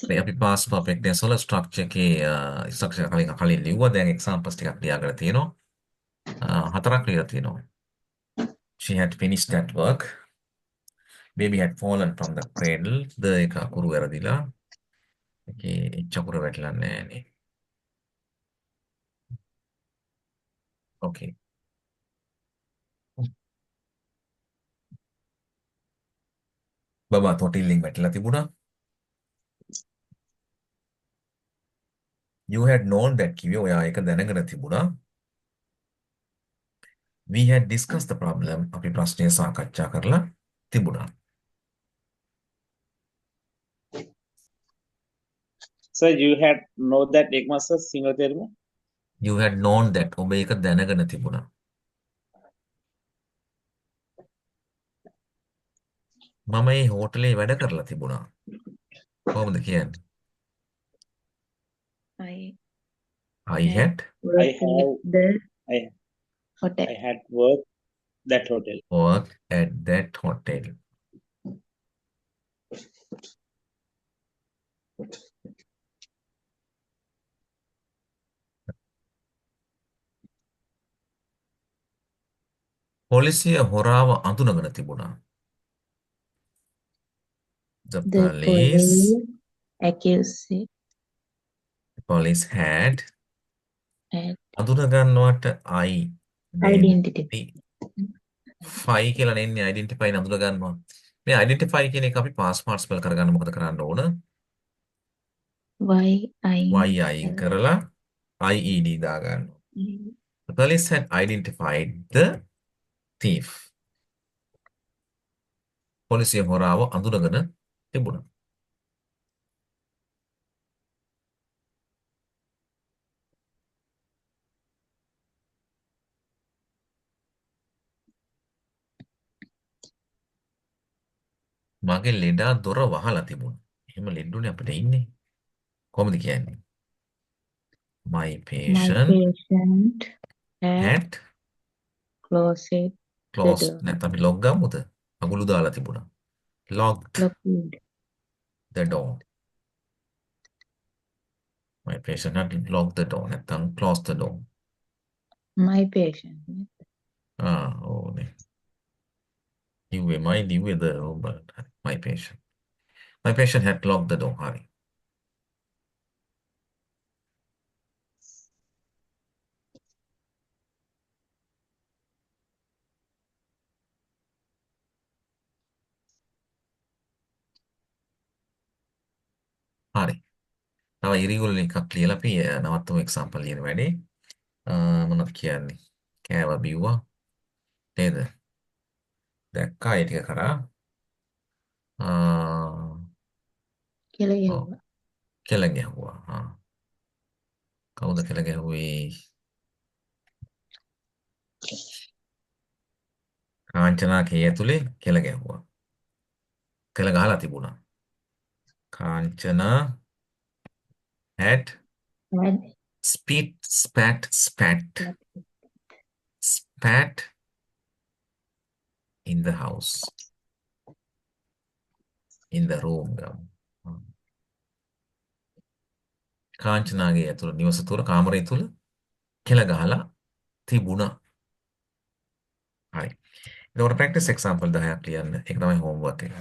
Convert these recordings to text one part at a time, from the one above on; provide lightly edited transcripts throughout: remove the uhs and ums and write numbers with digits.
මේ අපි past perfect tense වල structure එකේ structure කලින් ලිව්වා. දැන් examples ටිකක් ලියාගෙන තියෙනවා. හතරක් ලියලා තියෙනවා. She had finished that work. Baby had fallen from the cradle. The එක අකුරු වැරදිලා. ඒකේ එච් අකුර වැටලා නැහැ. Okay. බබා තොටිල්ලෙන් වැටලා තිබුණා. You had known that කිව්වේ ඔයා ඒක දැනගෙන තිබුණා. We had discussed the problem. අපි ප්‍රශ්නය සාකච්ඡා කරලා තිබුණා. So you had know that එක මාස සිංහල තේරුම You had known that ඔබ ඒක දැනගෙන තිබුණා. මම මේ හෝටලේ වැඩ කරලා තිබුණා. කොහොමද කියන්නේ? I I had I worked have at the I hotel. I had worked that hotel. worked at that hotel. පොලිසිය හොරාව අඳුනගෙන තිබුණා. The The police police had had අඳුන ගන්නවට identity. identify කියලා නෙන්නේ identify අඳුන ගන්නවා. මේ identify කියන එක අපි past part spell කරගන්න මොකද කරන්න ඕන? Y I y අයින් කරලා ied දා ගන්නවා. The police had identified the thief. පොලිසිය හොරාව අඳුනගෙන තිබුණා. මගේ ලෙඩා දොර වහලා තිබුණා. එහෙම ලෙඩුනේ අපිට ඉන්නේ. කොහොමද කියන්නේ? My My patient patient had had closed the closed door. නැත්නම් අපි log ගමුද? අගුළු දාලා තිබුණා. Locked Locked the door. My patient had locked the door නැත්නම් closed the door. my patient. ඕනේ. ලිව්වේද ඔබ my patient. My patient had locked the door. හරි. හරි. තව ඉරිගුල් එකක් ලියලා අපි නවත්තමු එක්සැම්පල් ලියන වැඩේ. මොනවද කියන්නේ? කෑවා බිව්වා නේද? දැක්කා ඒ ටික කරා. කියලා ඔව් ගැහුවා. කෙල ගැහුවා. කවුද කෙල ගැහුවේ? කාංචනා කේ ඇතුලේ කෙල ගැහුවා. කෙල ගහලා තිබුණා. Kanchana had Had spat in the house. In the room. කාංචනාගේ ඇතුළ නිවස තුල කාමරය තුල කෙල ගහලා තිබුණා. හරි. එතකොට ප්‍රැක්ටිස් එක්සැම්පල් 10ක් ලියන්න. ඒක තමයි හෝම්වර්ක් එක.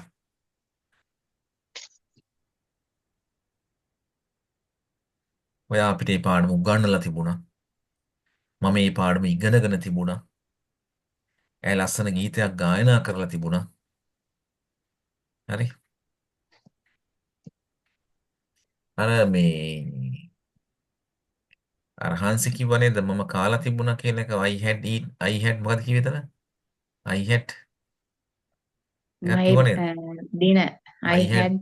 ඔයා අපිට මේ පාඩම උගන්වලා තිබුණා. මම මේ පාඩම ඉගෙනගෙන තිබුණා. ඇය ලස්සන ගීතයක් ගායනා කරලා තිබුණා. හරි. අර මේ අර හාන්සි කිව්ව නේද මම කාලා තිබුණා කියන එක I had මොකද කිව්වේ එතන? I had එකක් my කිව්ව නේද? dinner. I I had had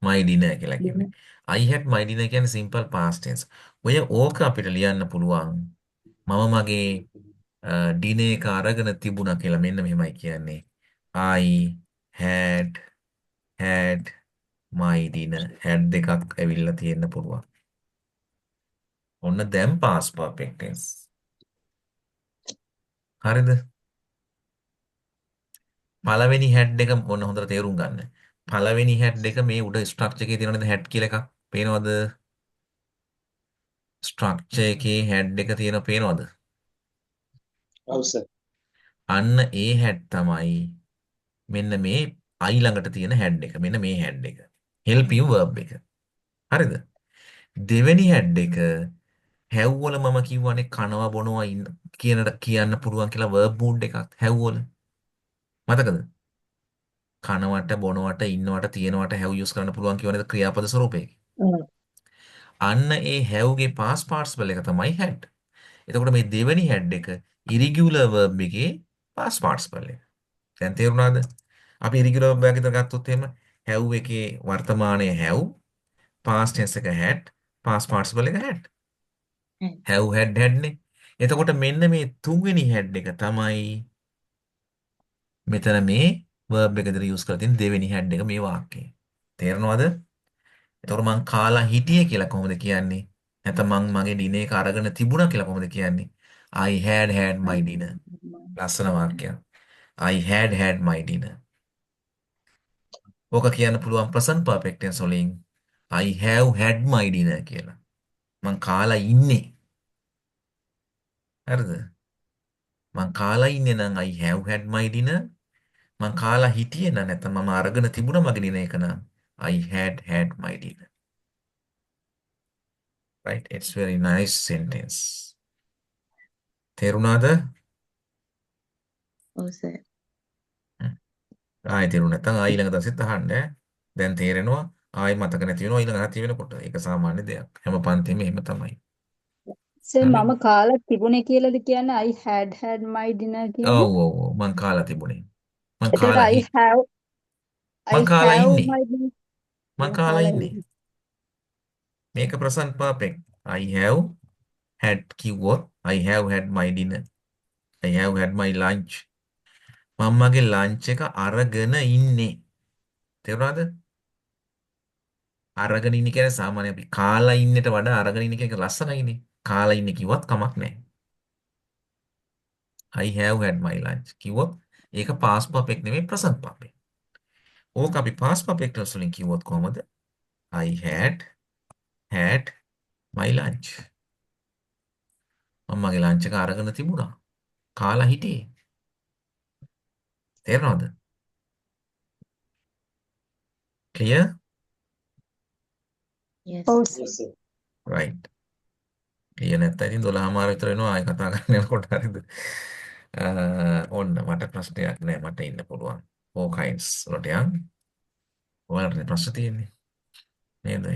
my dinner කියලා කිව්වේ. dinner. I had my dinner කියන්නේ simple past tense. ඔය ඕක අපිට ලියන්න පුළුවන්. මම මගේ ඩිනර් එක අරගෙන තිබුණා කියලා මෙන්න මෙහෙමයි කියන්නේ. I had my dinner. had දෙකක් ඇවිල්ලා තියෙන්න පුළුවන්. ඔන්න දැන් past perfect tense. හරිද? පළවෙනි had එක ඔන්න හොඳට තේරුම් ගන්න. පළවෙනි හැඩ් එක මේ උඩ ස්ට්‍රක්චර් එකේ තියෙනවද හැඩ් කියලා එකක් පේනවද? ස්ට්‍රක්චර් එකේ හැඩ් එක තියෙන පේනවද? ඔව් සර්. අන්න ඒ හැඩ් තමයි මෙන්න මේ I ළඟට තියෙන හැඩ් එක. මෙන්න මේ හැඩ් එක. helping verb එක. හරිද? දෙවෙනි හැඩ් එක හැව්වල මම කිව්වනේ කනවා බොනවා කියන්න පුළුවන් කියලා verb mood එකක් හැව්වල. මතකද? කනවට බොනවට ඉන්නවට තියෙනවට have use කරන්න පුළුවන් කියවනේද ක්‍රියාපද ස්වරූපයක. අන්න ඒ haveගේ past participle එක තමයි had. එතකොට මේ දෙවෙනි had එක irregular verb එකේ past participle එක. දැන් තේරුණාද? අපි irregular verb එකක් විතර ගත්තොත් එහෙම have එකේ වර්තමානයේ have, past tense එක had, past participle එක had. have had නේ. එතකොට මෙන්න මේ තුන්වෙනි had එක තමයි මෙතන මේ verb එක විතර use කරලා තියෙන දෙවෙනි had එක මේ වාක්‍යයේ. තේරෙනවද? එතකොට මං කාලා හිටියේ කියලා කොහොමද කියන්නේ? නැත්නම් මං මගේ ඩිනර් එක අරගෙන තිබුණා කියලා කොහොමද කියන්නේ? I had had my dinner. ලස්සන වාක්‍යයක්. I had had my dinner. ඕක කියන්න පුළුවන් present perfect tense වලින් I have had my dinner කියලා. මං කාලා ඉන්නේ. හරිද? මං කාලා ඉන්නේ නම් I have had my dinner. මං කාලා හිටියේ නම් නැත්නම් මම අරගෙන තිබුණා මගේ ඩිනර් එක නම් I had had my dinner. Right? It's very nice sentence. තේරුණාද? ඔව් සර්. ආයෙ තේරුණ නැත්නම් ආයෙ ඊළඟ දවසෙත් අහන්න ඈ. දැන් තේරෙනවා ආයෙ මතක නැති වෙනවා ඊළඟ හති වෙනකොට. ඒක සාමාන්‍ය දෙයක්. හැම පන්තිෙම එහෙම තමයි. සර් හරි. මම කාලා තිබුණේ කියලාද කියන්නේ I had my dinner කියන්නේ? ඔව් මං කාලා තිබුණේ. මං එතකොට කාලා I මං කාලා have ඉන්නේ. my dinner. මං මම කාලා කාලා ඉන්නේ. ඉන්නේ. මේක present perfect. I have had කිව්වොත් I have had my dinner. I have had my lunch. මම මගේ ලන්ච් එක අරගෙන ඉන්නේ. තේරුණාද? අරගෙන ඉන්නේ කියන්නේ සාමාන්‍ය අපි කාලා ඉන්නට වඩා අරගෙන ඉන්න කියන එක ලස්සනයිනේ. කාලා ඉන්නේ කිව්වත් කමක් නැහැ. I have had my lunch කිව්වොත් ඒක past perfect නෙමෙයි present perfect. ඕක අපි past perfect tense වලින් කිව්වොත් කොහමද? I had my lunch. මම මගේ ලන්ච් එක අරගෙන තිබුණා. කාලා හිටියේ. තේරෙනවද? Clear? Yes. ඔව් Yes, sir. sir. Right. clear නැත්නම් ඉතින් 12:00 විතර වෙනවා ආයෙ කතා කරන්න යනකොට හරිද? ඔන්න මට ප්‍රශ්නයක් නෑ මට ඉන්න පුළුවන්. Four kinds වලට යන්. ඔයාලට ප්‍රශ්න තියෙන්නේ නේද?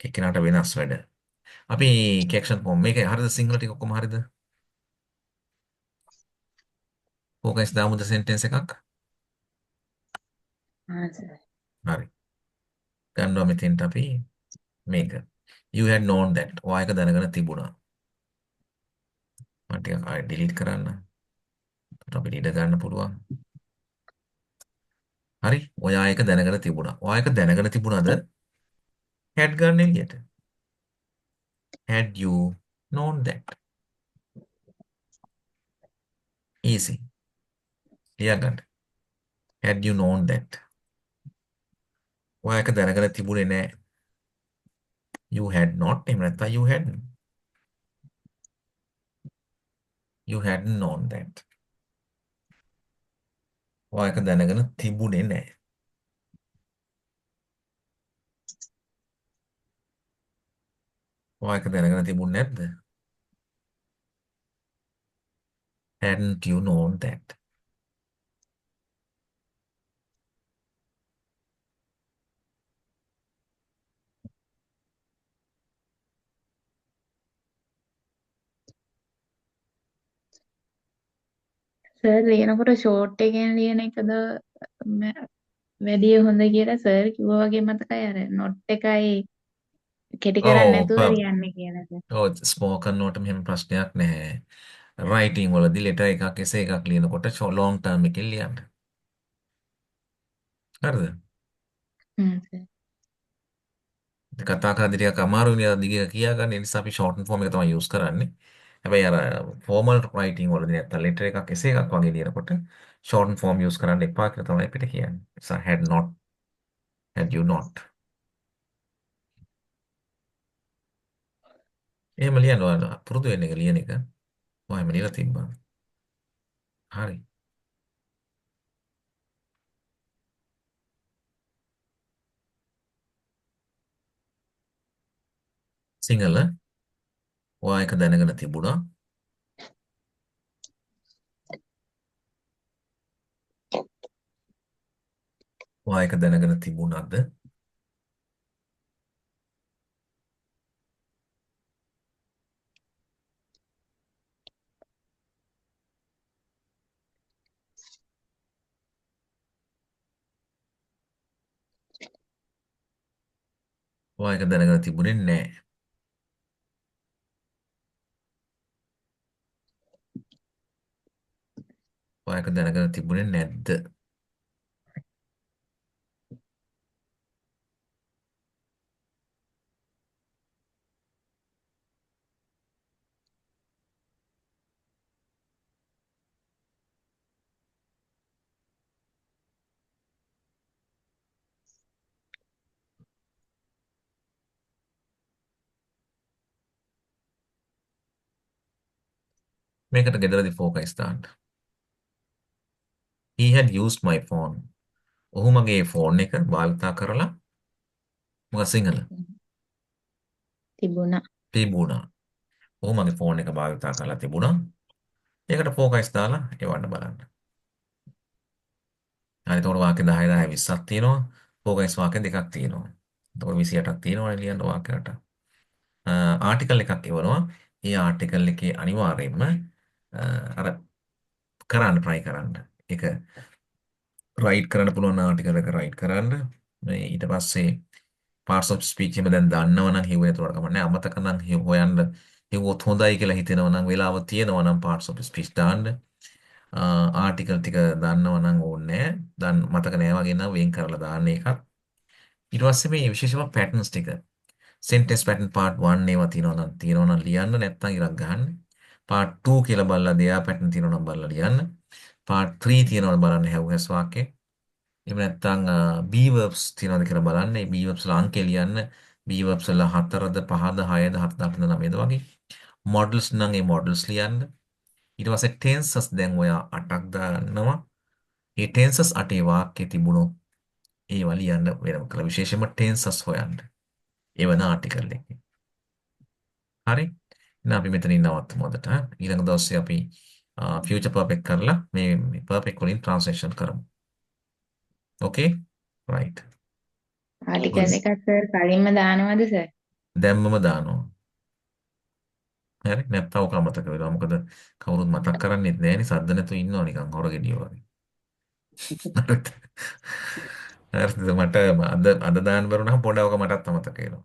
එක්කෙනාට වෙනස් වැඩ. අපි කැක්ෂන් ෆෝම් මේක හරිද සිංහල ටික ඔක්කොම හරිද? Four kinds දාමුද සෙන්ටෙන්ස් එකක්? ආ සර්. හරි. ගන්නවා මෙතෙන්ට අපි මේක. You had known that. ඔයා එක දැනගෙන තිබුණා. මම ටිකක් ආයෙ delete කරන්න. එතකොට අපිට ඉඩ ගන්න පුළුවන්. හරි. ඔයා එක දැනගෙන තිබුණා. ඔයා එක දැනගෙන තිබුණාද? had ගන්න එළියට. Had you known that? Easy. ලියගන්න. Had you known that? ඔයා එක දැනගෙන තිබුණේ නෑ. You had not. එහෙම නැත්නම් you hadn't. You hadn't known that. ඔයා එක දැනගෙන තිබුණේ නෑ. ඔයා එක දැනගෙන තිබුණේ නැද්ද? Hadn't you known that? Sir ලියනකොට ෂෝට් එකෙන් ලියන එකද වැඩිය හොඳ කියලා සර් කිව්වා වගේ මතකයි අර නොට් එකයි කෙටි කරන්නේ නැතුව ලියන්නේ කියන එක. ඔව් ස්පෝකන් වලට මෙහෙම ප්‍රශ්නයක් නැහැ. රයිටින් වලදී ලෙටර් එකක් එසේ එකක් ලියනකොට ලොන්గ్ ටර්ම් එකෙන් ලියන්න. හරිද? සර්. කතා කරද්දී ටිකක් අමාරුයි නේ දිග කියා ගන්න. ඒ නිසා අපි ෂෝටන් ෆෝම් එක තමයි යූස් කරන්නේ. හැබැයි අර ෆෝමල් රයිටින් වලදී නැත්තම් ලෙටර් එකක් එසේ එකක් වගේ ලියනකොට ෂෝටන් ෆෝම් යූස් කරන්න එපා කියලා තමයි අපිට කියන්නේ. So had not had you not. එහෙම ලියන්න ඔයාලා පුරුදු වෙන්න එක ලියන එක. ඔයා එහෙම ලියලා තිබ්බා. හරි. සිංහල ඔයා එක දැනගෙන තිබුණා. ඔයා එක දැනගෙන තිබුණාද? ඔයා එක දැනගෙන තිබුණේ නැහැ. ඔයා එක දැනගෙන තිබුණේ නැද්ද? මේකට ගෙදරදී ફોකස් දාන්න. He had used my phone. ඔහු මගේ ෆෝන් එක භාවිතා කරලා මොකක්ද සිංහල? තිබුණා. තිබුණා. ඔහු මගේ ෆෝන් එක භාවිතා කරලා තිබුණා. ඒකට ફોකස් දාලා එවන්න බලන්න. හරි එතකොට වාක්‍ය 10 10 20ක් තියෙනවා. ફોකස් වාක්‍ය දෙකක් තියෙනවා. එතකොට 28ක් තියෙනවා ලියන්න වාක්‍යයට. ආටිකල් එකක් එවනවා. ඒ ආටිකල් එකේ අනිවාර්යයෙන්ම අර කරන්න try කරන්න. ඒක රයිට් කරන්න පුළුවන් ආටිකල් එක රයිට් කරන්න. මේ ඊට පස්සේ parts of speech එක දැන් දන්නවනම් හිව්ව එතකොට කමන්නේ අමතක නම් හොයන්න හිව්වොත් හොඳයි කියලා හිතෙනවා නම් වෙලාව තියෙනවා නම් parts of speech දාන්න. ආටිකල් ටික දන්නවනම් ඕනේ නැහැ. දැන් මතක නැහැ වගේ නම් වෙන් කරලා දාන්න එකක්. ඊට පස්සේ මේ විශේෂම patterns ටික sentence pattern part 1 ඒවා තියෙනවා නම් ලියන්න නැත්නම් ඉරක් ගහන්න. part 2 කියලා බලලා දෙයා pattern තියෙනවා නම් බලලා ලියන්න. part 3 තියෙනවා බලන්න have has වාක්‍යෙ. එහෙම නැත්නම් be verbs තියෙනවද කියලා බලන්න. මේ be verbs වල අංකය ලියන්න. be verbs වල 4ද 5ද 6ද 7ද 8ද 9ද වගේ. models නම් ඒ models ලියන්න. ඊට පස්සේ tenses දැන් ඔයා 8ක් දාන්නවා. ඒ tenses 8 වාක්‍යෙ තිබුණොත් ඒවා ලියන්න වෙනම කළ විශේෂයෙන්ම tenses හොයන්න. ඒ වෙන ආටිකල් එකේ. හරි. එහෙනම් අපි මෙතනින් නවත්තමු අදට. ඊළඟ දවසේ අපි future perfect කරලා මේ perfect වලින් translation කරමු. Okay? Right. ආටිකල් එකක් සර් කලින්ම දානවද සර්? දැම්මම දානවා. හරි. නැත්තම් ඔක අමතක වෙනවා. මොකද කවුරුත් මතක් කරන්නේත් නැහැ නේ. සද්ද නැතුව ඉන්නවා නිකන් හොරගෙඩිය වගේ. හරිද? හරිද? මට අද දාන්න බැරුණාම පොඩ්ඩක් ඔක මටත් අමතක වෙනවා.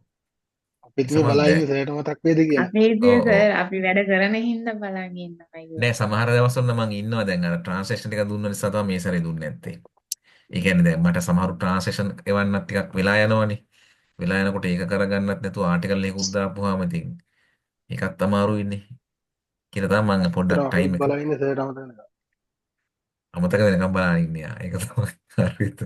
අපිත් මේ බලා ඉන්නේ සෑයට මතක් වේද කියලා. අපේ ඉතින් ඔව් ඔව්. සර් අපි වැඩ කරන හින්දා බලන් ඉන්නයි. නෑ සමහර දවස්වල මම ඉන්නවා දැන් අර ට්‍රාන්ස්ලේෂන් ටික දුන්න නිසා තමයි මේ සැරේ දුන්නේ නැත්තේ. ඒ කියන්නේ දැන් මට සමහරු ට්‍රාන්ස්ලේෂන් එවන්නත් ටිකක් වෙලා යනවනේ. වෙලා යනකොට ඒක කරගන්නත් නැතුව ආටිකල් එකකුත් දාපුවාම ඉතින් ඒකත් අමාරුයිනේ. කියලා තමයි මම පොඩ්ඩක් අපිත් ටයිම් එක බලා ඉන්නේ සෑයට මතක නැහැ. අමතක වෙනකම් බලන් ඉන්නේ. ඒක තමයි හරියට.